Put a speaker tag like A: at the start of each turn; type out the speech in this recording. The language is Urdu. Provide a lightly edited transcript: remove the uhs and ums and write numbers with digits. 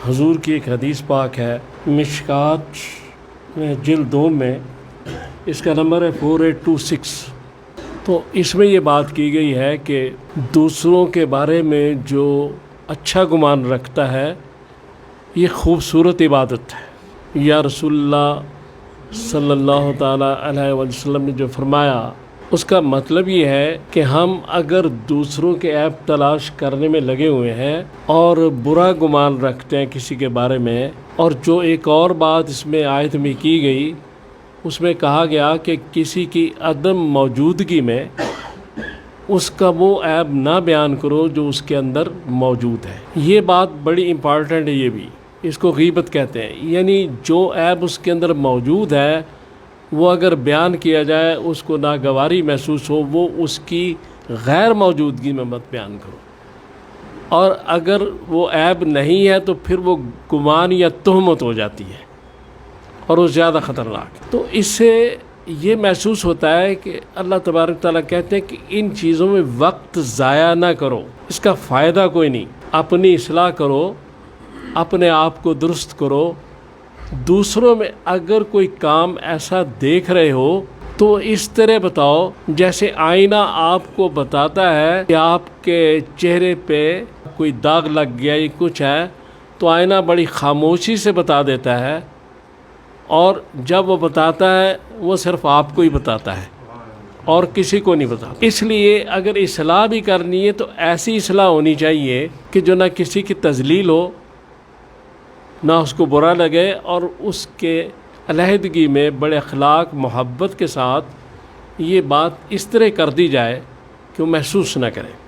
A: حضور کی ایک حدیث پاک ہے مشکات میں جلد 2 میں، اس کا نمبر ہے 4826۔ تو اس میں یہ بات کی گئی ہے کہ دوسروں کے بارے میں جو اچھا گمان رکھتا ہے یہ خوبصورت عبادت ہے۔ یا رسول اللہ صلی اللہ تعالیٰ علیہ وسلم نے جو فرمایا اس کا مطلب یہ ہے کہ ہم اگر دوسروں کے عیب تلاش کرنے میں لگے ہوئے ہیں اور برا گمان رکھتے ہیں کسی کے بارے میں، اور جو ایک اور بات اس میں آیت میں کی گئی اس میں کہا گیا کہ کسی کی عدم موجودگی میں اس کا وہ عیب نہ بیان کرو جو اس کے اندر موجود ہے۔ یہ بات بڑی امپارٹنٹ ہے، یہ بھی اس کو غیبت کہتے ہیں، یعنی جو عیب اس کے اندر موجود ہے وہ اگر بیان کیا جائے اس کو ناگواری محسوس ہو، وہ اس کی غیر موجودگی میں مت بیان کرو، اور اگر وہ عیب نہیں ہے تو پھر وہ گمان یا تہمت ہو جاتی ہے اور وہ زیادہ خطرناک ہے۔ تو اس سے یہ محسوس ہوتا ہے کہ اللہ تبارک تعالیٰ کہتے ہیں کہ ان چیزوں میں وقت ضائع نہ کرو، اس کا فائدہ کوئی نہیں، اپنی اصلاح کرو، اپنے آپ کو درست کرو۔ دوسروں میں اگر کوئی کام ایسا دیکھ رہے ہو تو اس طرح بتاؤ جیسے آئینہ آپ کو بتاتا ہے کہ آپ کے چہرے پہ کوئی داغ لگ گیا یا کچھ ہے، تو آئینہ بڑی خاموشی سے بتا دیتا ہے، اور جب وہ بتاتا ہے وہ صرف آپ کو ہی بتاتا ہے اور کسی کو نہیں بتاتا۔ اس لیے اگر اصلاح بھی کرنی ہے تو ایسی اصلاح ہونی چاہیے کہ جو نہ کسی کی تذلیل ہو، نہ اس کو برا لگے، اور اس کے علیحدگی میں بڑے اخلاق محبت کے ساتھ یہ بات اس طرح کر دی جائے کہ وہ محسوس نہ کرے۔